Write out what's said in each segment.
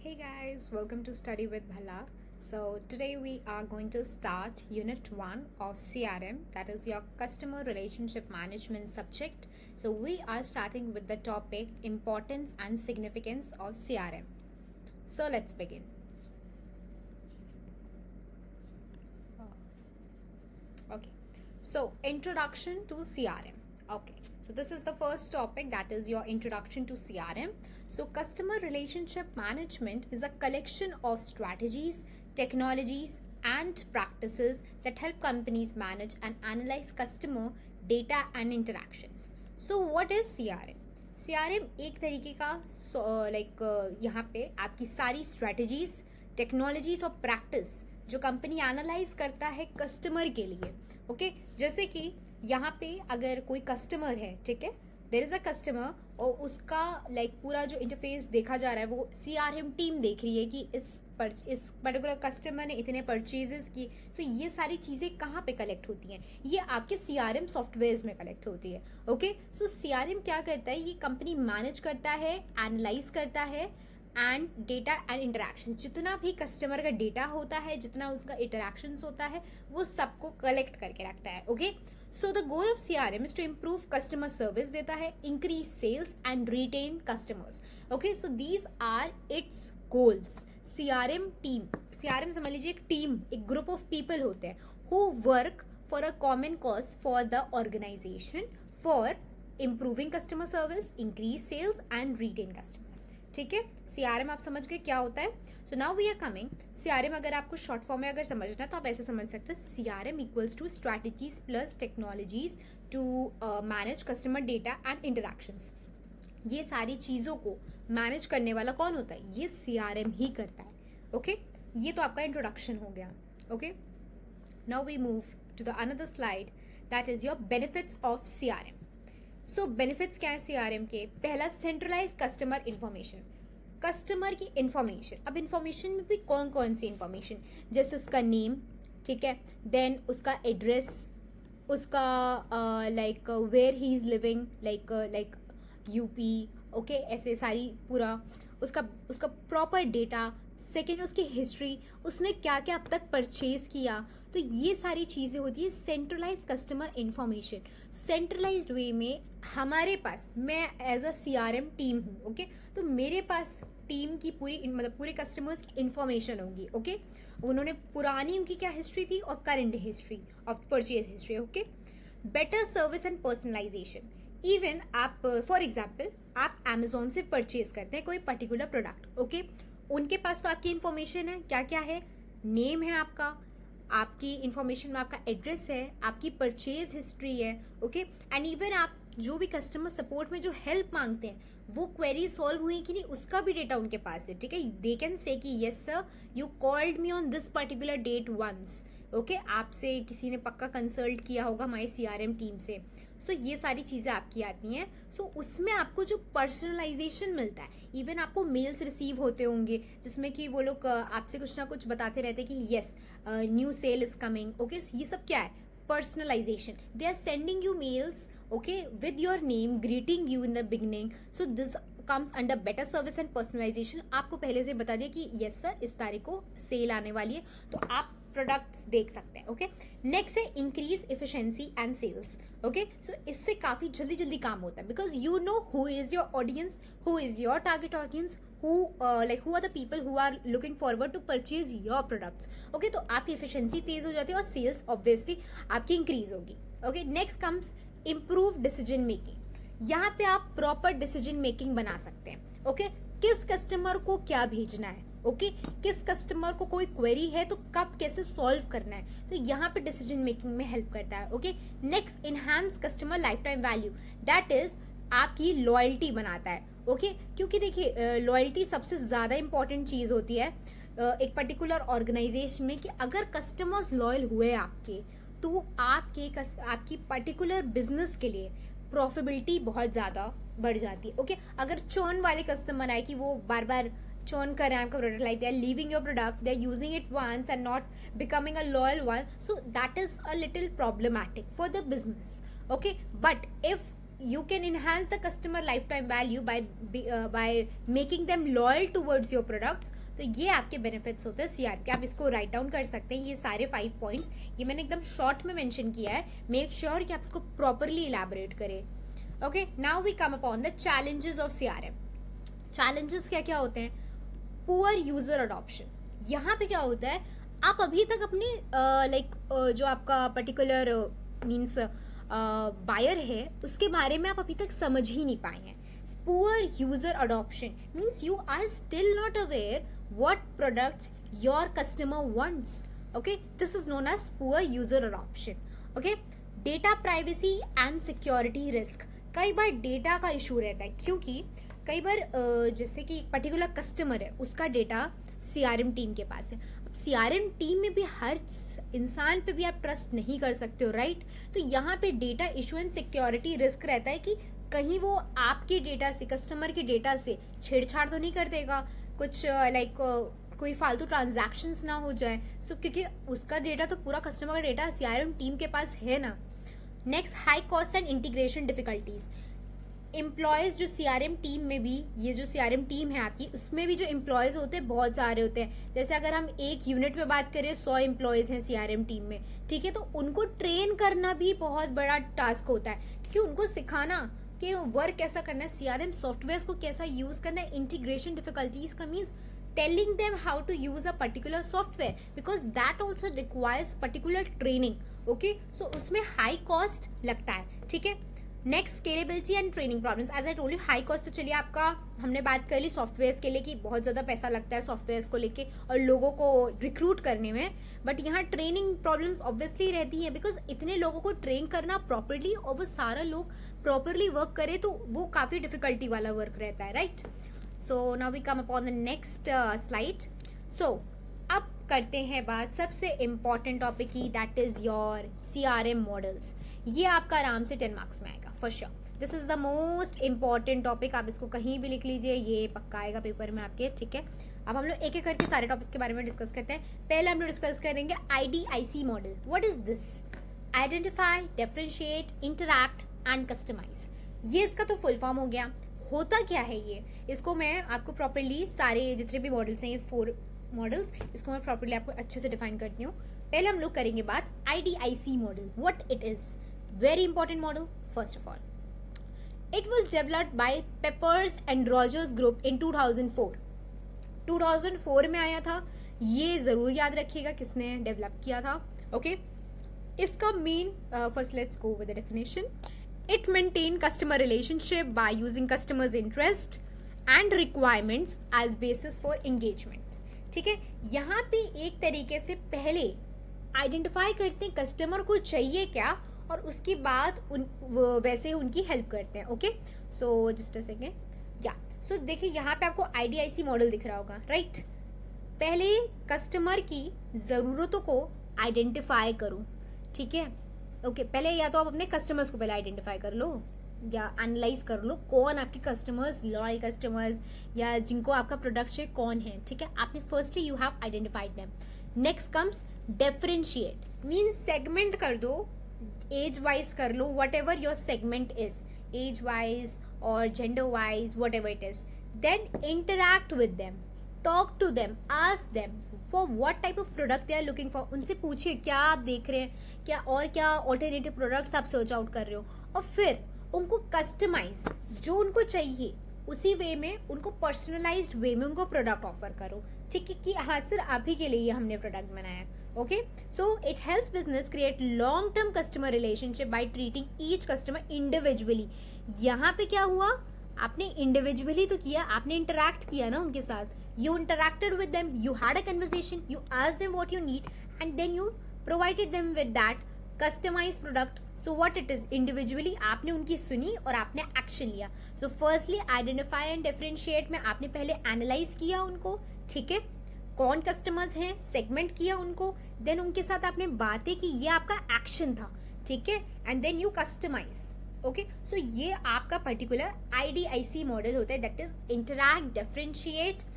Hey guys, welcome to Study with Bhala. So today we are going to start Unit 1 of CRM, that is your Customer Relationship Management subject. So we are starting with the topic Importance and Significance of CRM. So let's begin. Okay, so Introduction to CRM. Okay, so this is the first topic, that is your introduction to CRM. So customer relationship management is a collection of strategies, technologies and practices that help companies manage and analyze customer data and interactions. So what is CRM? CRM एक तरीके का यहाँ पे आपकी सारी strategies, technologies और practice जो company analyse करता है कस्टमर के लिए. ओके, जैसे कि यहाँ पे अगर कोई कस्टमर है, ठीक है, देयर इज अ कस्टमर और उसका पूरा जो इंटरफेस देखा जा रहा है वो CRM टीम देख रही है कि इस पर्टिकुलर कस्टमर ने इतने परचेजेस की. तो ये सारी चीज़ें कहाँ पे कलेक्ट होती हैं? ये आपके CRM सॉफ्टवेयर्स में कलेक्ट होती है. ओके, सो CRM क्या करता है? ये कंपनी मैनेज करता है, एनालाइज करता है एंड डेटा एंड इंटरेक्शन, जितना भी कस्टमर का डेटा होता है, जितना उसका इंटरेक्शंस होता है, वो सबको कलेक्ट करके रखता है. Okay, so the goal of CRM is to improve customer service देता है, increase sales and retain customers. Okay, so these are its goals. CRM समझ लीजिए एक टीम, एक ग्रुप ऑफ पीपल होते हैं who work for a common cause for the organization for improving customer service, increase sales and retain customers. ठीक है, CRM आप समझ गए क्या होता है. So now we are coming CRM. अगर आपको शॉर्ट फॉर्म में अगर समझना है तो आप ऐसे समझ सकते हो, CRM equals to strategies plus technologies to manage customer data and interactions. ये सारी चीज़ों को मैनेज करने वाला कौन होता है? ये CRM ही करता है. ओके, ये तो आपका इंट्रोडक्शन हो गया. Okay, now we move to the another slide, that is your benefits of CRM. So benefits क्या है CRM के? पहला, सेंट्रलाइज कस्टमर इंफॉर्मेशन, कस्टमर की इंफॉर्मेशन. अब इंफॉर्मेशन में भी कौन कौन सी इंफॉर्मेशन, जैसे उसका नेम, ठीक है, देन उसका एड्रेस, उसका where he is living, like UP, okay, ऐसे सारी पूरा उसका प्रॉपर डेटा. सेकेंड, उसकी हिस्ट्री, उसने क्या क्या अब तक परचेज किया. तो ये सारी चीज़ें होती है सेंट्रलाइज कस्टमर इंफॉर्मेशन. सेंट्रलाइज्ड वे में हमारे पास, मैं एज अ CRM टीम हूँ, ओके, तो मेरे पास टीम की पूरे कस्टमर्स की इंफॉर्मेशन होगी. ओके, उन्होंने पुरानी उनकी क्या हिस्ट्री थी और current history of purchase history. Okay, better service and personalization. Even आप फॉर एग्जाम्पल आप अमेजोन से परचेज करते हैं कोई पर्टिकुलर प्रोडक्ट. ओके, उनके पास तो आपकी इन्फॉर्मेशन है, क्या क्या है? नेम है आपका, आपकी इन्फॉर्मेशन में आपका एड्रेस है, आपकी परचेज हिस्ट्री है. ओके, एंड इवन आप जो भी कस्टमर सपोर्ट में जो हेल्प मांगते हैं वो क्वेरी सॉल्व हुई कि नहीं, उसका भी डेटा उनके पास है. ठीक है, दे कैन से कि yes sir, you called me on this particular date once. Okay, आपसे किसी ने पक्का कंसल्ट किया होगा हमारी CRM टीम से. सो ये सारी चीज़ें आपकी आती हैं. सो उसमें आपको जो पर्सनलाइजेशन मिलता है, इवन आपको मेल्स रिसीव होते होंगे जिसमें कि वो लोग आपसे कुछ ना कुछ बताते रहते हैं कि yes new sale is coming. Okay, ये सब क्या है? Personalization. They are sending you mails, okay, with your name, greeting you in the beginning. So this comes under better service and personalization. आपको पहले से बता दिया कि येस सर इस तारीख को सेल आने वाली है, तो आप प्रोडक्ट्स देख सकते हैं. ओके, नेक्स्ट है increase efficiency and sales. Okay, so इससे काफ़ी जल्दी जल्दी काम होता है because you know who is your audience, who is your target audience, who are the people who are looking forward to purchase your products. Okay, तो आपकी efficiency तेज हो जाती है और सेल्स ऑब्वियसली आपकी इंक्रीज होगी. Okay, next comes improve decision making. यहाँ पे आप प्रॉपर डिसीजन मेकिंग बना सकते हैं. ओके, किस कस्टमर को क्या भेजना है, ओके, किस कस्टमर को कोई क्वेरी है तो कब कैसे सॉल्व करना है, तो यहाँ पे डिसीजन मेकिंग में हेल्प करता है. Okay, next, enhance customer life time value, that is आपकी लॉयल्टी बनाता है. ओके, क्योंकि देखिए लॉयल्टी सबसे ज़्यादा इंपॉर्टेंट चीज़ होती है एक पर्टिकुलर ऑर्गेनाइजेशन में, कि अगर कस्टमर्स लॉयल हुए आपके, तो आपकी पर्टिकुलर बिजनेस के लिए प्रॉफिटेबिलिटी बहुत ज़्यादा बढ़ जाती है. ओके, अगर चर्न वाले कस्टमर आए कि वो बार बार churn कर रहे हैं आपका product, like they are leaving your product, they are using it once and not becoming a loyal one, so that is a little problematic for the business. Okay, but if you can enhance the customer lifetime value by making them loyal towards your products. तो ये आपके benefits होते हैं CRM के. आप इसको write down कर सकते हैं. ये सारे 5 पॉइंट्स ये मैंने एकदम शॉर्ट में मेंशन किया है. मेक श्योर कि आप इसको प्रॉपरली इलैबोरेट करें. Okay, now we come upon the challenges of CRM. Challenges क्या क्या होते हैं? Poor user adoption. यहाँ पे क्या होता है, आप अभी तक अपनी जो आपका पर्टिकुलर मीन्स बायर है उसके बारे में आप अभी तक समझ ही नहीं पाए हैं. Poor user adoption means you are still not aware what products your customer wants. Okay, this is known as poor user adoption. Okay, data privacy and security risk. कई बार डेटा का इशू रहता है, क्योंकि कई बार जैसे कि एक पर्टिकुलर कस्टमर है, उसका डेटा सीआरएम टीम के पास है. अब सीआरएम टीम में भी हर इंसान पे भी आप ट्रस्ट नहीं कर सकते हो, राइट? तो यहाँ पे data issue and security risk रहता है कि कहीं वो आपके डेटा से, कस्टमर के डेटा से छेड़छाड़ तो नहीं कर देगा, कुछ कोई फालतू ट्रांजैक्शंस ना हो जाए. सो क्योंकि उसका डेटा तो पूरा कस्टमर का डेटा सीआरएम टीम के पास है ना. Next, high cost and integration difficulties. Employees जो सीआरएम टीम में भी, ये जो सीआरएम टीम है आपकी, उसमें भी जो एम्प्लॉयज होते हैं बहुत सारे होते हैं. जैसे अगर हम एक यूनिट में बात करें, 100 एम्प्लॉयज हैं सीआरएम टीम में, ठीक है? तो उनको ट्रेन करना भी बहुत बड़ा टास्क होता है, क्योंकि उनको सिखाना कि वर्क कैसा करना है, सीआरएम सॉफ्टवेयर को कैसा यूज करना है. इंटीग्रेशन डिफिकल्टीज का means telling them how to use a particular software, because that also requires particular training. Okay, so उसमें हाई कॉस्ट लगता है, ठीक है? Next, scalability and training problems. As I told you, high cost तो चलिए आपका हमने बात कर ली सॉफ्टवेयर के लिए कि बहुत ज़्यादा पैसा लगता है सॉफ्टवेयर को लेके और लोगों को रिक्रूट करने में. बट यहाँ ट्रेनिंग प्रॉब्लम्स ऑब्वियसली रहती हैं, बिकॉज इतने लोगों को ट्रेन करना प्रॉपरली और वो सारा लोग प्रॉपरली वर्क करे तो वो काफ़ी डिफिकल्टी वाला वर्क रहता है, right? So now we come upon the next slide. So अब करते हैं बात सबसे इम्पॉर्टेंट टॉपिक की, that is your CRM models. ये आपका आराम से 10 मार्क्स में आएगा for sure. This is the most important topic. आप इसको कहीं भी लिख लीजिए, ये पक्का आएगा पेपर में आपके, ठीक है? अब हम लोग एक एक करके सारे टॉपिक्स के बारे में डिस्कस करते हैं. पहले हम लोग डिस्कस करेंगे IDIC model. What is this? Identify, differentiate, interact and customize. ये इसका तो फुल फॉर्म हो गया. होता क्या है ये, इसको मैं आपको प्रॉपरली सारे जितने भी मॉडल्स हैं, ये 4 मॉडल्स, इसको मैं प्रॉपरली आपको अच्छे से डिफाइन करती हूँ. पहले हम लोग करेंगे बात IDIC model. What it is? Very important model. First of all, it was developed by papers and Rogers group in 2004. 2004 में आया था. ये जरूर याद रखिएगा किसने डेवलप किया था. ओके, इसका main, first let's go with the definition. It maintain customer relationship by using customers' interest and requirements as basis for engagement. ठीक है, यहाँ पे एक तरीके से पहले आइडेंटिफाई करते हैं कस्टमर को चाहिए क्या और उसके बाद वैसे उनकी हेल्प करते हैं. Okay, so just a second. या सो देखिए यहाँ पे आपको IDIC मॉडल दिख रहा होगा, राइट? पहले कस्टमर की ज़रूरतों को आइडेंटिफाई करूँ, ठीक है? ओके, पहले या तो आप अपने कस्टमर्स को पहले आइडेंटिफाई कर लो या एनालाइज कर लो, कौन आपके कस्टमर्स, लॉयल कस्टमर्स या जिनको आपका प्रोडक्ट चाहिए कौन है, ठीक है? आपने firstly you have identified them. Next comes differentiate, means segment कर दो, एज वाइज कर लो, whatever your segment is, age wise और gender wise, whatever it is. Then interact with them, talk to them, ask them for what type of product they are looking for. उनसे पूछिए क्या आप देख रहे हैं, क्या और क्या ऑल्टरनेटिव प्रोडक्ट्स आप सर्च आउट कर रहे हो, और फिर उनको कस्टमाइज जो उनको चाहिए उसी वे में, उनको पर्सनलाइज्ड वे में उनको प्रोडक्ट ऑफर करो, ठीक है? कि हाँ सर आप ही के लिए ये हमने प्रोडक्ट बनाया. Okay, so it helps business create long term customer relationship by treating each customer individually. यहाँ पे क्या हुआ, आपने इंडिविजुअली तो किया, आपने इंटरैक्ट किया ना उनके साथ. You interacted with them, you had a conversation, you asked them what you need, and then you provided them with that customized product. So what it is, individually आपने उनकी सुनी और आपने एक्शन लिया. So firstly identify and differentiate में आपने पहले analyse किया उनको, ठीक है? कौन कस्टमर्स हैं, सेगमेंट किया उनको, देन उनके साथ आपने बातें की, ये आपका एक्शन था, ठीक है? And then you customise. Okay, so ये आपका पर्टिकुलर IDIC मॉडल होता है, that is interact, differentiate,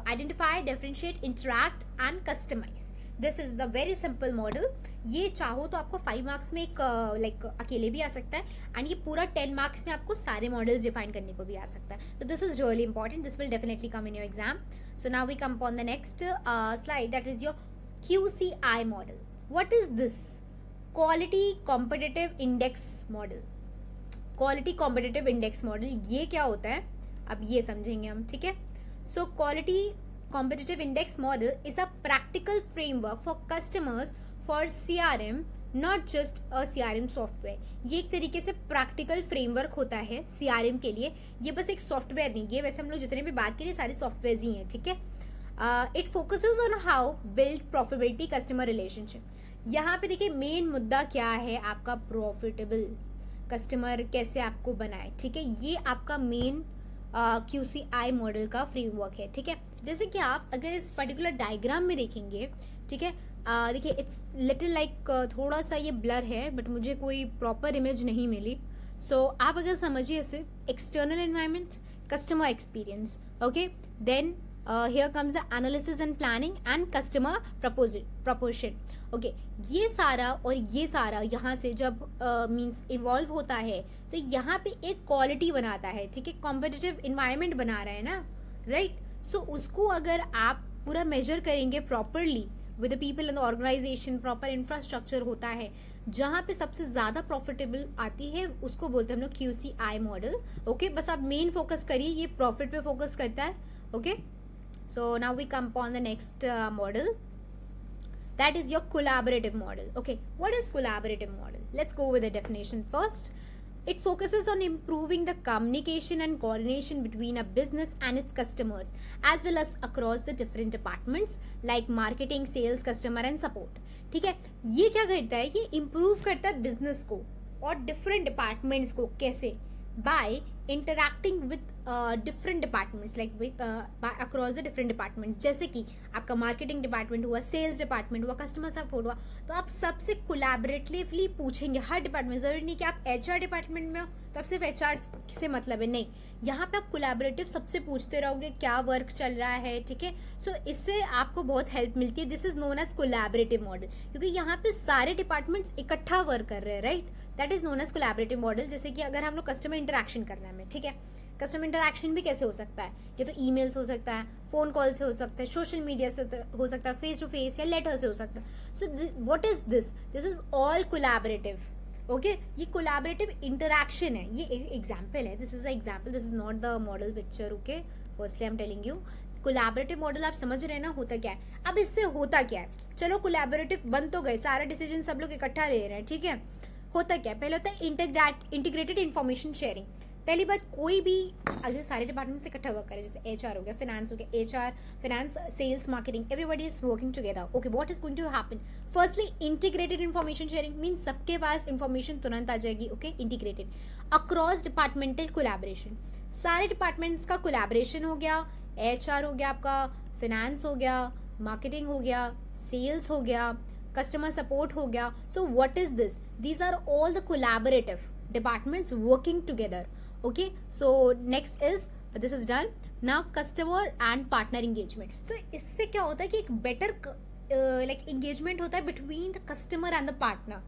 identify, differentiate, interact and customize. This is the very simple model. ये चाहो तो आपको 5 मार्क्स में एक अकेले भी आ सकता है, एंड ये पूरा 10 मार्क्स में आपको सारे मॉडल्स डिफाइन करने को भी आ सकता है. तो this is really important. This will definitely come in your exam. So now we come upon the next slide, that is your QCI model. What is this? Quality competitive index model. Quality competitive index model ये क्या होता है, अब ये समझेंगे हम. ठीक है. So quality competitive index model is a practical framework for customers for CRM, not just a CRM software. ये एक तरीके से प्रैक्टिकल फ्रेमवर्क होता है CRM के लिए. ये बस एक सॉफ्टवेयर नहीं है, वैसे हम लोग जितने भी बात करें सारे सॉफ्टवेयर ही हैं. ठीक है. It focuses on how build profitability customer relationship. यहाँ पे देखिए मेन मुद्दा क्या है आपका, प्रॉफिटेबल कस्टमर कैसे आपको बनाए. ठीक है. ये आपका मेन QCI मॉडल का फ्रेमवर्क है. ठीक है. जैसे कि आप अगर इस पर्टिकुलर डायग्राम में देखेंगे, ठीक है, देखिए इट्स लिटिल लाइक थोड़ा सा ये ब्लर है, बट मुझे कोई प्रॉपर इमेज नहीं मिली. सो आप अगर समझिए इसे, external environment, customer experience, okay, then here comes the analysis and planning and customer proportion. Okay, ये सारा और ये सारा यहाँ से जब मीन्स इवॉल्व होता है तो यहाँ पे एक क्वालिटी बनाता है. ठीक है. कॉम्पिटिटिव इन्वायरमेंट बना रहा है ना, राइट. सो उसको अगर आप पूरा मेजर करेंगे properly with the people in the organization, proper infrastructure होता है, जहाँ पे सबसे ज़्यादा प्रॉफिटेबल आती है उसको बोलते हैं हम लोग QCI मॉडल. ओके. बस आप मेन फोकस करिए, ये प्रॉफिट पे फोकस करता है. Okay. So now we come upon the next model, that is your collaborative model. Okay, what is collaborative model? Let's go with the definition first. It focuses on improving the communication and coordination between a business and its customers, as well as across the different departments like marketing, sales, customer and support. ठीक है. ये क्या करता है, ये improve करता है business को और different departments को. कैसे? By interacting with different departments, like by across the different departments. जैसे कि आपका मार्केटिंग डिपार्टमेंट हुआ, सेल्स डिपार्टमेंट हुआ, कस्टमर सपोर्ट हुआ, तो आप सबसे कोलैबोरेटिवली पूछेंगे. हर डिपार्टमेंट, जरूरी नहीं कि आप HR डिपार्टमेंट में हो तो आप सिर्फ HR से मतलब है, नहीं. यहाँ पे आप कोलैबोरेटिव सबसे पूछते रहोगे क्या वर्क चल रहा है. ठीक है. सो इससे आपको बहुत हेल्प मिलती है. This is known as collaborative model, क्योंकि यहाँ पे सारे डिपार्टमेंट्स इकट्ठा वर्क कर रहे हैं, right. That is known as collaborative model. जैसे कि अगर हम लोग कस्टमर इंटरेक्शन कर रहे हैं, ठीक है, कस्टमर इंटरेक्शन भी कैसे हो सकता है, ये तो ईमेल हो सकता है, फोन कॉल से हो सकता है, सोशल मीडिया से हो सकता है, फेस टू फेस या लेटर से हो सकता है. So what is this? This is all collaborative. Okay. ये कोलैबोरेटिव इंटरेक्शन है. ये एग्जाम्पल है, this is a example, this is not the model picture. Okay, firstly I am telling you collaborative model. आप समझ रहे हैं ना होता क्या है. अब इससे होता क्या है, चलो कोलैबोरेटिव बन तो गए, सारा डिसीजन सब लोग इकट्ठा ले रहे हैं. ठीक है. होता क्या है, पहले होता है इंटीग्रेटेड इन्फॉर्मेशन शेयरिंग. पहली बात, कोई भी अगर सारे डिपार्टमेंट से इकट्ठा वर्क करे, जैसे HR हो गया, फाइनेंस हो गया, HR, finance, sales, marketing, everybody is working together. Okay, what is going to happen? Firstly integrated information sharing means सबके पास इन्फॉर्मेशन तुरंत आ जाएगी. ओके. इंटीग्रेटेड अक्रॉस डिपार्टमेंटल कोलैबोरेशन, सारे डिपार्टमेंट्स का कोलैबोरेशन हो गया. HR हो गया आपका, फाइनेंस हो गया, मार्केटिंग हो गया, सेल्स हो गया, customer support हो गया. So what is this? These are all the collaborative departments working together. Okay, so next is this is done. Now customer and partner engagement. तो इससे क्या होता है कि एक better like engagement होता है between the customer and the partner.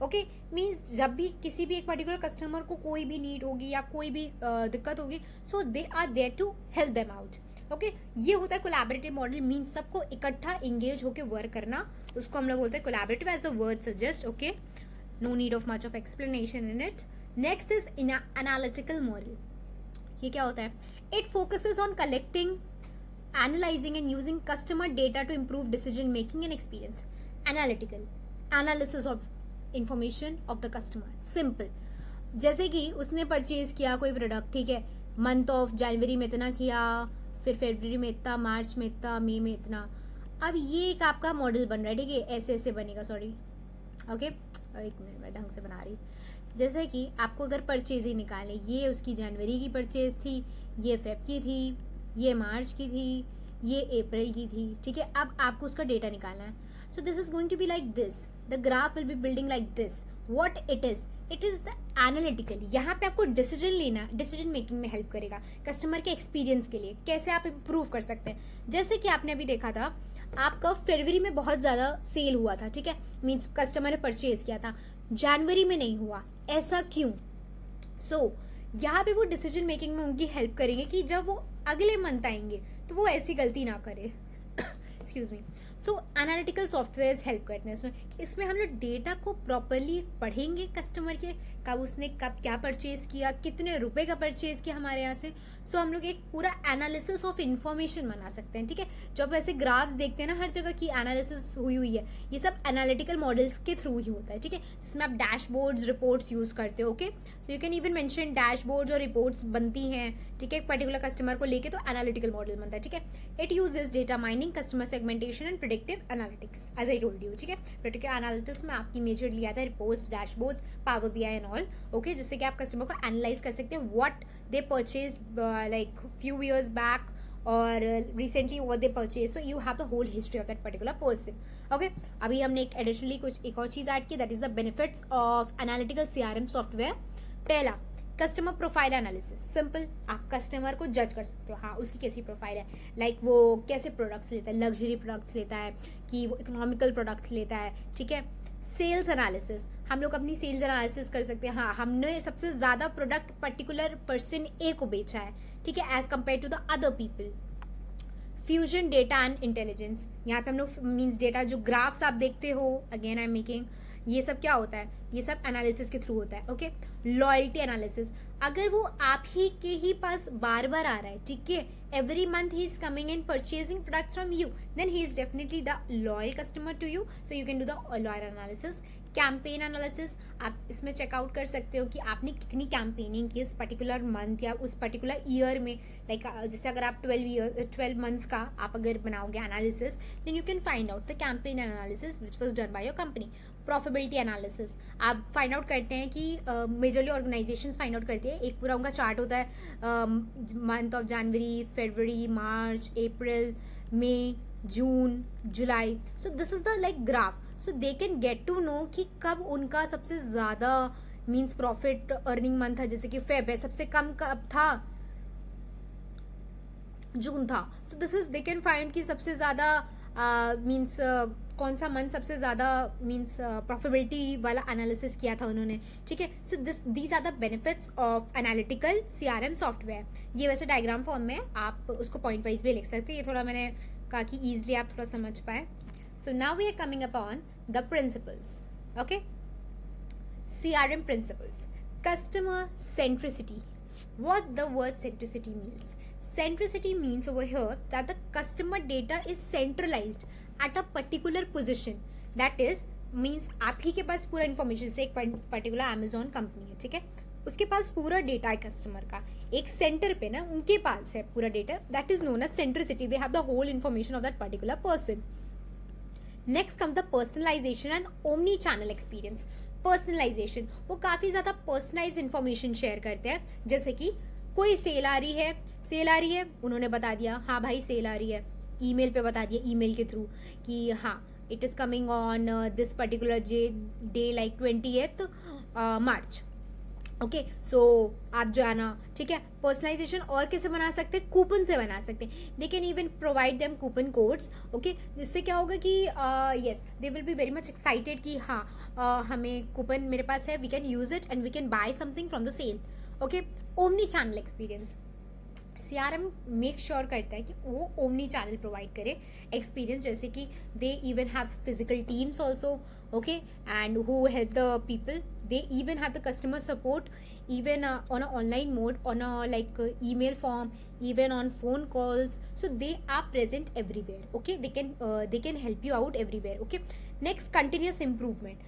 Okay. Means जब भी किसी भी एक पर्टिकुलर कस्टमर को कोई भी नीड होगी या कोई भी दिक्कत होगी, so they are there to help them out. Okay. ये होता है कोलैबोरेटिव मॉडल. मीन्स सबको इकट्ठा इंगेज होकर वर्क करना, उसको हम लोग बोलते हैं collaborative as the word suggest. Okay. No need of much of explanation in it. Next is analytical model. ये क्या होता है? It focuses on collecting, analyzing and using customer data to improve decision making and experience. Analytical, analysis of information of the customer. Simple, जैसे कि उसने purchase किया कोई product, ठीक है, मंथ ऑफ जनवरी में इतना किया, फिर फरवरी में इतना, मार्च में इतना, मई में इतना. अब ये एक आपका मॉडल बन रहा है. ठीक है. ऐसे ऐसे बनेगा. सॉरी, ओके, एक मिनट मैं ढंग से बना रही. जैसे कि आपको अगर परचेज ही निकालें, ये उसकी जनवरी की परचेज थी, ये फेब की थी, ये मार्च की थी, ये अप्रैल की थी. ठीक है. अब आपको उसका डेटा निकालना है. So this is going to be like this. The graph will be building like this. What it is? It is the analytical. यहाँ पे आपको डिसीजन मेकिंग में हेल्प करेगा, कस्टमर के एक्सपीरियंस के लिए कैसे आप इम्प्रूव कर सकते हैं। जैसे कि आपने अभी देखा था, आपका फरवरी में बहुत ज़्यादा सेल हुआ था, ठीक है, मीन्स कस्टमर ने परचेज किया था, जनवरी में नहीं हुआ, ऐसा क्यों? सो यहाँ पे वो डिसीजन मेकिंग में उनकी हेल्प करेंगे कि जब वो अगले मंथ आएंगे तो वो ऐसी गलती ना करे। Excuse me. So analytical software help करते हैं इसमें हम लोग डेटा को प्रॉपरली पढ़ेंगे, कस्टमर के कब उसने कब क्या परचेज किया, कितने रुपए का परचेज किया हमारे यहाँ से। सो हम लोग एक पूरा एनालिसिस ऑफ इन्फॉर्मेशन बना सकते हैं, ठीक है। जब ऐसे ग्राफ्स देखते हैं ना हर जगह की एनालिसिस हुई है, ये सब एनालिटिकल मॉडल्स के थ्रू ही होता है, ठीक है, जिसमें आप डैशबोर्ड्स रिपोर्ट्स यूज करते हो। Okay, so you can even mention dashboards और रिपोर्ट्स बनती हैं, ठीक है, पर्टिकुलर कस्टमर को लेके, तो एनालिटिकल मॉडल बनता है, ठीक है। It uses data mining, customer segmentation and predictive analytics, as I told you, ठीक है। प्रेडिक्टिव एनालिटिक्स में आपकी मेजरली आता है reports, dashboards, power BI and all, okay, जिससे कि आप कस्टमर को एनालाइज कर सकते हैं what they purchase like few years back और recently what they purchase, so you have the whole history of that particular person. Okay, अभी हमने एडिशनली एक और चीज ऐड की, that is the benefits of analytical CRM software. पहला, customer profile analysis, simple, आप customer को जज कर सकते हो, हाँ उसकी कैसी प्रोफाइल है, लाइक वो कैसे प्रोडक्ट्स लेता है, लग्जरी प्रोडक्ट्स लेता है कि वो इकोनॉमिकल प्रोडक्ट्स लेता है, ठीक है। सेल्स एनालिसिस, हम लोग अपनी सेल्स एनालिसिस कर सकते हैं, हाँ हमने सबसे ज़्यादा प्रोडक्ट पर्टिकुलर पर्सन ए को बेचा है, ठीक है, as compare to the other people. Fusion data and intelligence, यहाँ पे हम लोग मीन्स डेटा जो ग्राफ्स आप देखते हो, अगेन आई एम मेकिंग, ये सब क्या होता है, ये सब एनालिसिस के थ्रू होता है। ओके, लॉयल्टी एनालिसिस, अगर वो आप ही के ही पास बार बार आ रहा है, ठीक है, every month he is coming and purchasing products from you, then he is definitely the loyal customer to you, so you can do the loyal analysis. Campaign analysis, आप इसमें चेकआउट कर सकते हो कि आपने कितनी कैंपेनिंग की उस पर्टिकुलर मंथ या उस पर्टिकुलर ईयर में, लाइक जैसे अगर आप 12 मंथ्स का आप अगर बनाओगे analysis, then you can find out the campaign analysis which was done by your company. Profitability analysis, आप फाइंड आउट करते हैं कि मेजरली ऑर्गेनाइजेशंस फाइंड आउट करती है, एक पूरा उनका चार्ट होता है, month of January, February, March, April, May, June, July, so this is the like graph, so they can get to know कि कब उनका सबसे ज़्यादा मीन्स प्रॉफिट अर्निंग मंथ था, जैसे कि फेब है, सबसे कम कब था, जून था, सो this is they can find कि सबसे ज़्यादा मीन्स कौन सा मंथ सबसे ज़्यादा मीन्स प्रॉफिटेबिलिटी वाला एनालिसिस किया था उन्होंने, ठीक है। So these are the benefits of analytical CRM software. ये वैसे डायग्राम फॉर्म में आप उसको पॉइंट वाइज भी लिख सकते हैं, ये थोड़ा मैंने कहा कि ईजिली आप थोड़ा समझ पाए। So now we are coming upon the principles, okay? CRM principles. Customer centricity. What the word centricity means? Centricity means over here that the customer data is centralized at a particular position. That is means आप ही के पास पूरा information, से एक particular Amazon company है, ठीक है, उसके पास पूरा डेटा है कस्टमर का, एक सेंटर पे ना उनके पास है पूरा data, that is known as centricity, they have the whole information of that particular person. Next come the personalization and omni channel experience. Personalization, वो काफ़ी ज़्यादा पर्सनलाइज इन्फॉर्मेशन शेयर करते हैं, जैसे कि कोई सेल आ रही है, उन्होंने बता दिया हाँ भाई सेल आ रही है, ईमेल पे बता दिया, ईमेल के थ्रू कि हाँ it is coming on this particular day like 28 March, okay, so आप जो है ना, ठीक है। पर्सनलाइजेशन और कैसे बना सकते हैं, कूपन से बना सकते हैं, they can even provide them coupon codes, okay, जिससे क्या होगा कि yes they will be very much excited कि हाँ हमें कूपन मेरे पास है, we can use it and we can buy something from the sale, okay. Omni channel experience, CRM make sure करता है कि वो ओमनी चैनल प्रोवाइड करे एक्सपीरियंस, जैसे कि they even have physical teams also, okay, and who help the people, they even have the customer support even on a online mode, on a like email form, even on phone calls, so they are present everywhere, okay, they can help you out everywhere, okay. Next, continuous improvement.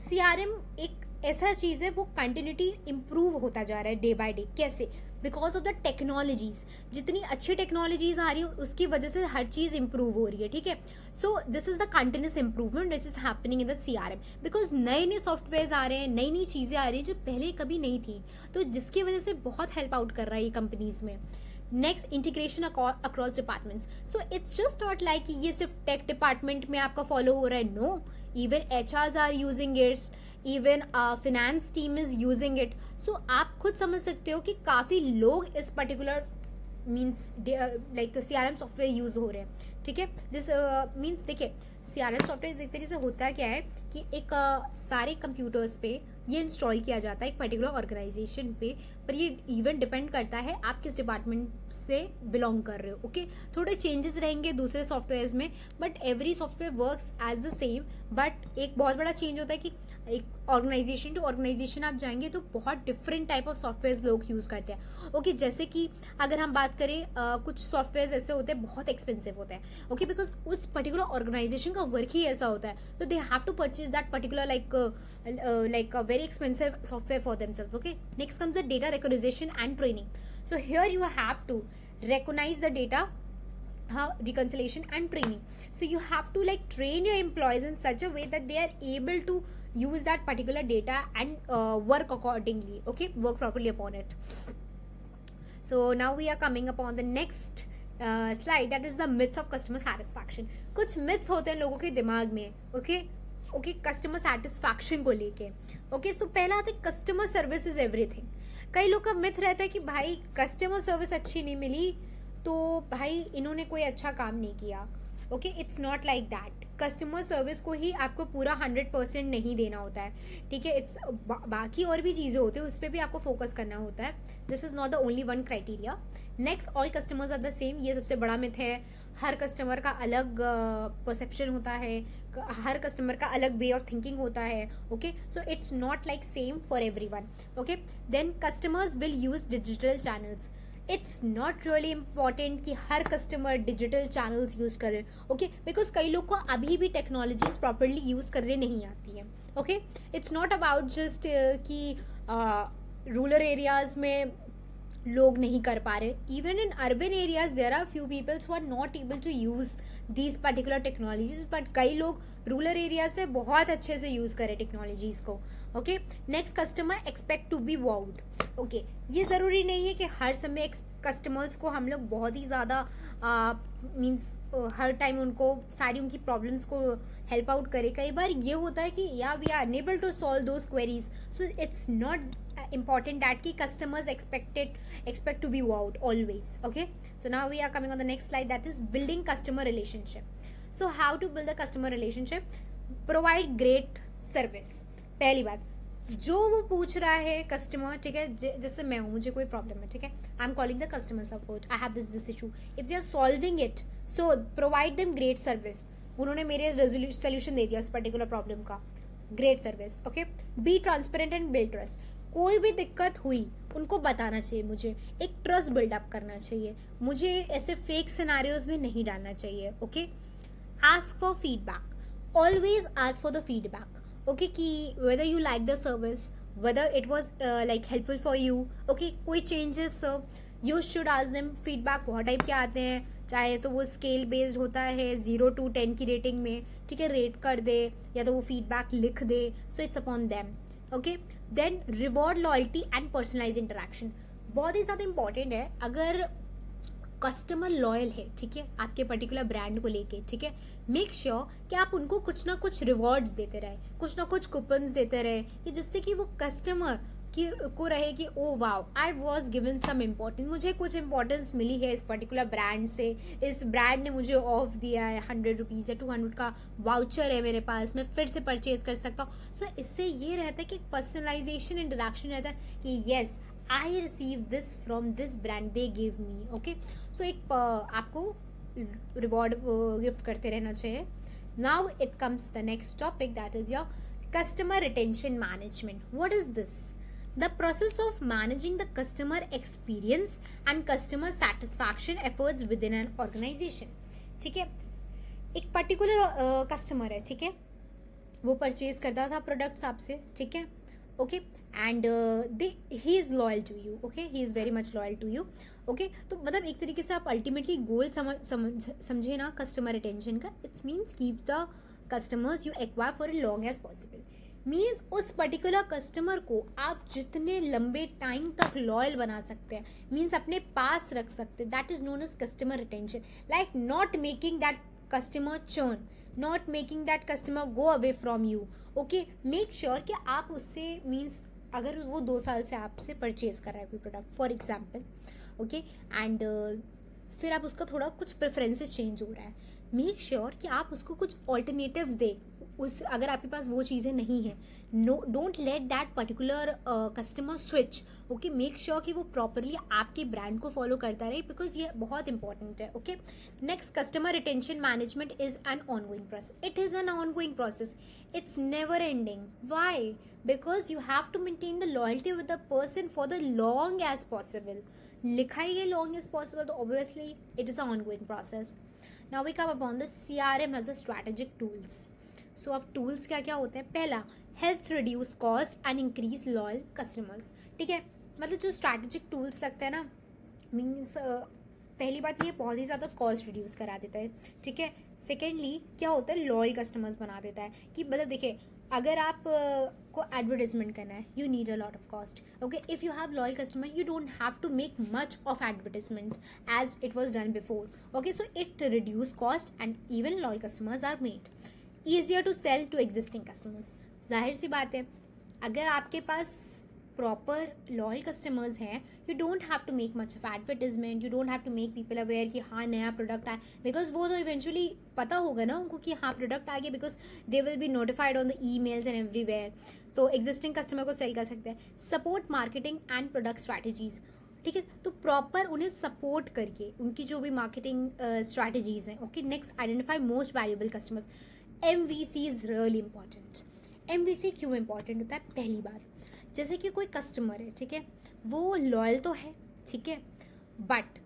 CRM एक ऐसा चीज़ है, वो continuity improve होता जा रहा है day by day, कैसे, because of the technologies, जितनी अच्छी टेक्नोलॉजीज आ रही है उसकी वजह से हर चीज़ इम्प्रूव हो रही है, ठीक है। सो this is the continuous improvement which is happening in the CRM, because नए नए सॉफ्टवेयर आ रहे हैं, नई नई चीज़ें आ रही हैं जो पहले कभी नहीं थी, तो जिसकी वजह से बहुत हेल्प आउट कर रहा है ये कंपनीज में। Next integration across departments. So it's just not like ये सिर्फ टेक डिपार्टमेंट में आपका फॉलो हो रहा है. No, even HRs are using it, even finance team is using it. So आप खुद समझ सकते हो कि काफ़ी लोग इस particular means like CRM software use हो रहे हैं. ठीक है, जिस मीन्स देखिए CRM सॉफ्टवेयर एक तरीके से होता क्या है कि एक सारे कंप्यूटर्स पे ये इंस्टॉल किया जाता है एक पर्टिकुलर ऑर्गेनाइजेशन पे, पर ये इवन डिपेंड करता है आप किस डिपार्टमेंट से बिलोंग कर रहे हो. ओके, थोड़े चेंजेस रहेंगे दूसरे सॉफ्टवेयर्स में, but every software works as the same. But एक बहुत बड़ा चेंज होता है कि एक ऑर्गेनाइजेशन टू ऑर्गेनाइजेशन आप जाएंगे तो बहुत डिफरेंट टाइप ऑफ सॉफ्टवेयर्स लोग यूज़ करते हैं. ओके, जैसे कि अगर हम बात करें कुछ सॉफ्टवेयर्स ऐसे होते हैं बहुत एक्सपेंसिव होते हैं. ओके, बिकॉज उस पर्टिकुलर ऑर्गेनाइजेशन का वर्क ही ऐसा होता है, तो they have to purchase that particular like a very expensive software for themselves. Okay, next comes the data recognition and training. So here you have to recognize the data reconciliation and training. So you have to like train your employees in such a way that they are able to use that particular data and work accordingly. Okay, work properly upon it. So now we are coming upon the next slide, that is the myths of customer satisfaction. कुछ myths होते हैं लोगों के दिमाग में. Okay, customer satisfaction को लेके. Okay, सो पहला आता है कस्टमर सर्विस इज एवरीथिंग. कई लोग का मिथ रहता है कि भाई कस्टमर सर्विस अच्छी नहीं मिली तो भाई इन्होंने कोई अच्छा काम नहीं किया. Okay, it's not like that. Customer service को ही आपको पूरा 100% नहीं देना होता है. ठीक है, इट्स बाकी और भी चीज़ें होती है, उस पर भी आपको फोकस करना होता है. This is not the only one criteria. Next, all customers are the same. ये सबसे बड़ा मिथ है. हर कस्टमर का अलग परसेप्शन होता है, हर कस्टमर का अलग वे ऑफ थिंकिंग होता है. Okay, so it's not like same for everyone. Okay, then customers will use digital channels. It's not really important कि हर कस्टमर डिजिटल चैनल्स यूज़ करें. ओके, बिकॉज कई लोग को अभी भी टेक्नोलॉजीज प्रॉपरली यूज़ करने नहीं आती है. Okay, it's not about just कि रूरल एरियाज में लोग नहीं कर पा रहे. Even in urban areas there are few peoples who are not able to use these particular technologies, but कई लोग रूरल एरियाज से बहुत अच्छे से यूज करें टेक्नोलॉजीज को. Okay, next, customer expect to be wowed. Okay, ये ज़रूरी नहीं है कि हर समय कस्टमर्स को हम लोग बहुत ही ज़्यादा मीन्स हर टाइम उनको सारी उनकी प्रॉब्लम्स को हेल्प आउट करें. कई बार ये होता है कि या we are unable to solve those queries. So it's not important that ki customers expect to be wowed always. Okay, so now we are coming on the next slide, that is building customer relationship. So how to build a customer relationship? Provide great service. पहली बात, जो वो पूछ रहा है customer, ठीक है, जैसे मैं हूँ, मुझे कोई प्रॉब्लम है, ठीक है, I am calling the customer support, I have this issue. If they are solving it, so provide them great service. उन्होंने मेरे सोल्यूशन दे दिया उस पर्टिकुलर प्रॉब्लम का, great service. Okay, be transparent and build trust. कोई भी दिक्कत हुई उनको बताना चाहिए, मुझे एक ट्रस्ट बिल्डअप करना चाहिए, मुझे ऐसे फेक सिनारियोज में नहीं डालना चाहिए. Okay, ask for feedback. Always ask for the feedback. Okay, कि whether you like the service, whether it was like helpful for you. Okay, कोई changes you should ask them. Feedback बहुत type के आते हैं, चाहे तो वो स्केल बेस्ड होता है 0 to 10 की रेटिंग में, ठीक है, रेट कर दे, या तो वो फीडबैक लिख दे. So it's upon them. Okay, then reward, loyalty and personalise interaction. बहुत ही ज़्यादा इंपॉर्टेंट है. अगर कस्टमर लॉयल है, ठीक है, आपके पर्टिकुलर ब्रांड को लेके, ठीक है, मेक श्योर कि आप उनको कुछ ना कुछ रिवॉर्ड्स देते रहे, कुछ ना कुछ कूपन्स देते रहे, कि जिससे कि वो कस्टमर को रहे कि oh wow, I was given some importance, मुझे कुछ इंपॉर्टेंस मिली है इस पर्टिकुलर ब्रांड से, इस ब्रांड ने मुझे ऑफ दिया है, 100 रुपीज़ या 200 का वाउचर है मेरे पास, मैं फिर से परचेज कर सकता हूँ. सो इससे ये रहता है कि पर्सनलाइजेशन इंटरेक्शन रहता है कि yes, I receive this from this brand, they give me. Okay, so एक आपको रिवॉर्ड गिफ्ट करते रहना चाहिए. Now it comes the next topic, that is your customer retention management. What is this? The process of managing the customer experience and customer satisfaction efforts within an organization. ठीक है, एक particular customer है, ठीक है, वो purchase करता था products आपसे, ठीक है, okay, and he is loyal to you. Okay, he is very much loyal to you. Okay, तो मतलब एक तरीके से आप अल्टीमेटली गोल समझे ना कस्टमर रिटेंशन का. It's means keep the customers you acquire for as long as possible. Means उस पर्टिकुलर कस्टमर को आप जितने लंबे टाइम तक लॉयल बना सकते हैं, मीन्स अपने पास रख सकते हैं, that is known as customer retention. Like not making that customer churn, not making that customer go away from you. Okay, make sure कि आप उससे, मीन्स अगर वो 2 साल से आपसे परचेज कर रहा है कोई product for example, okay, and फिर आप उसका थोड़ा कुछ प्रेफरेंसेस चेंज हो रहा है, मेक श्योर कि आप उसको कुछ ऑल्टरनेटिव्स दे. उस अगर आपके पास वो चीज़ें नहीं हैं, no, don't let that particular customer switch. Okay, make sure कि वो प्रॉपरली आपके ब्रांड को फॉलो करता रहे, बिकॉज ये बहुत इंपॉर्टेंट है. Okay, next, customer retention management is an ongoing process. It is an ongoing process, it's never ending. Why? Because you have to maintain the loyalty with the person for the long as possible. लिखा ही है long as possible, तो obviously it is a ongoing process. Now we come upon the CRM as a strategic tools. So अब tools क्या क्या होते हैं? पहला, helps reduce cost and increase loyal customers. ठीक है, मतलब जो स्ट्रैटेजिक टूल्स लगता है ना, मीन्स पहली बात ये बहुत ही ज़्यादा कॉस्ट रिड्यूस करा देता है. ठीक है, सेकेंडली क्या होता है, लॉयल कस्टमर्स बना देता है. कि मतलब देखिए, अगर आप को एडवर्टाइजमेंट करना है, you need a lot of cost. Okay, if you have loyal customer, you don't have to make much of advertisement as it was done before. Okay, so it reduce cost and even loyal customers are made easier to sell to existing customers. जाहिर सी बात है, अगर आपके पास proper loyal customers हैं, you don't have to make much of advertisement, you don't have to make people aware कि हाँ नया प्रोडक्ट आया, बिकॉज वो तो इवेंचुअली पता होगा ना उनको कि हाँ प्रोडक्ट आ गया, because they will be notified on the emails and everywhere. तो एग्जिस्टिंग कस्टमर को सेल कर सकते हैं. Support marketing and product strategies. ठीक है, तो प्रॉपर उन्हें सपोर्ट करके उनकी जो भी मार्केटिंग स्ट्रैटेजीज हैं. Okay, next, identify most valuable customers. MVC is really important. MVC क्यों इंपॉर्टेंट होता है? पहली बात, जैसे कि कोई कस्टमर है, ठीक है, वो लॉयल तो है, ठीक है, but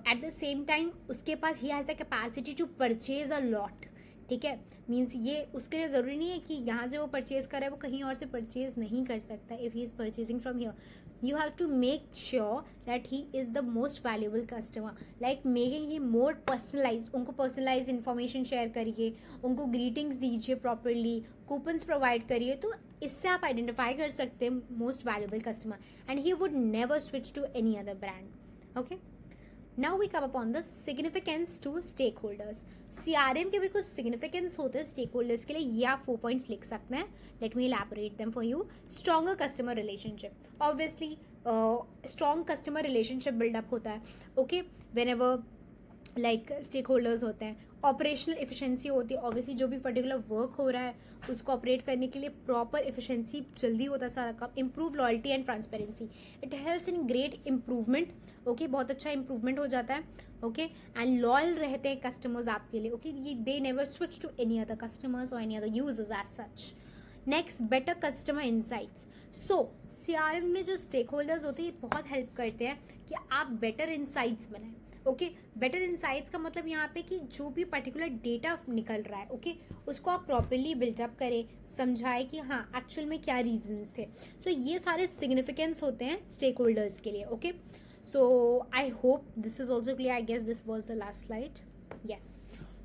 at the same time उसके पास ही has the capacity to purchase a lot. ठीक है, मीन्स ये उसके लिए ज़रूरी नहीं है कि यहाँ से वो परचेज कर रहा है वो कहीं और से परचेज नहीं कर सकता. If he is purchasing from here, you have to make sure that he is the most valuable customer, like making him more personalized. उनको personalized information share करिए, उनको greetings दीजिए properly, coupons provide करिए, तो इससे आप identify कर सकते हैं most valuable customer and he would never switch to any other brand. Okay, now we come upon the significance to stakeholders. CRM के भी कुछ significance होते हैं stakeholders के लिए, ये आप 4 points लिख सकते हैं. Let me elaborate them for you. Stronger customer relationship. Obviously, strong customer relationship build up होता है. Okay, whenever like stakeholders होते हैं. ऑपरेशनल एफिशिएंसी होती है, ऑब्वियसली जो भी पर्टिकुलर वर्क हो रहा है उसको ऑपरेट करने के लिए प्रॉपर एफिशिएंसी, जल्दी होता है सारा काम. Improve loyalty and transparency. It helps in great improvement. Okay, बहुत अच्छा इम्प्रूवमेंट हो जाता है. ओके, एंड लॉयल रहते हैं कस्टमर्स आपके लिए. ओके, ये they never switch to any other customers और any other users as such. Next, better customer insights. So CRM में जो स्टेक होल्डर्स होते हैं ये बहुत हेल्प करते हैं कि आप बेटर इंसाइट्स बनाएं. ओके, बेटर इंसाइट्स का मतलब यहाँ पे कि जो भी पर्टिकुलर डेटा निकल रहा है, ओके, उसको आप प्रॉपरली बिल्डअप करें, समझाएं कि हाँ एक्चुअल में क्या रीजंस थे. सो ये सारे सिग्निफिकेंस होते हैं स्टेक होल्डर्स के लिए. Okay, so I hope this is also clear. I guess this was the last slide. Yes,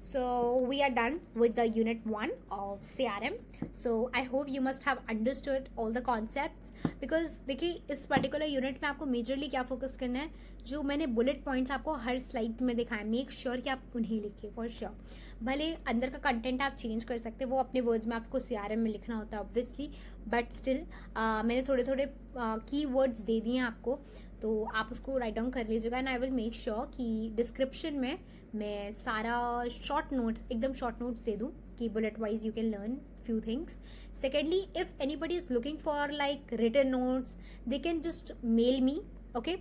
so we are done with the unit 1 of CRM. So I hope you must have understood all the concepts, because देखिए इस particular unit में आपको majorly क्या focus करना है, जो मैंने bullet points आपको हर स्लाइड में दिखाए, मेक श्योर कि आप उन्हें लिखिए फॉर श्योर. भले अंदर का कंटेंट आप चेंज कर सकते हैं, वो अपने वर्ड्स में आपको CRM में लिखना होता है ऑब्वियसली, बट स्टिल मैंने थोड़े थोड़े की वर्ड्स दे दिए हैं आपको, तो आप उसको राइट डाउन कर लीजिएगा. And I will make sure कि डिस्क्रिप्शन में मैं सारा शॉर्ट नोट्स, एकदम शॉर्ट नोट्स दे दूँ कि bullet wise you can learn few things. Secondly, if anybody is looking for like written notes, they can just mail me. Okay,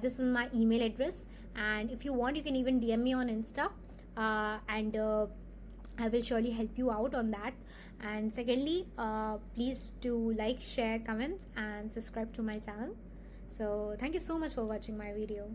this is my email address, and if you want you can even DM me on Insta, and I will surely help you out on that. And secondly, please do like, share, comment and subscribe to my channel. So thank you so much for watching my video.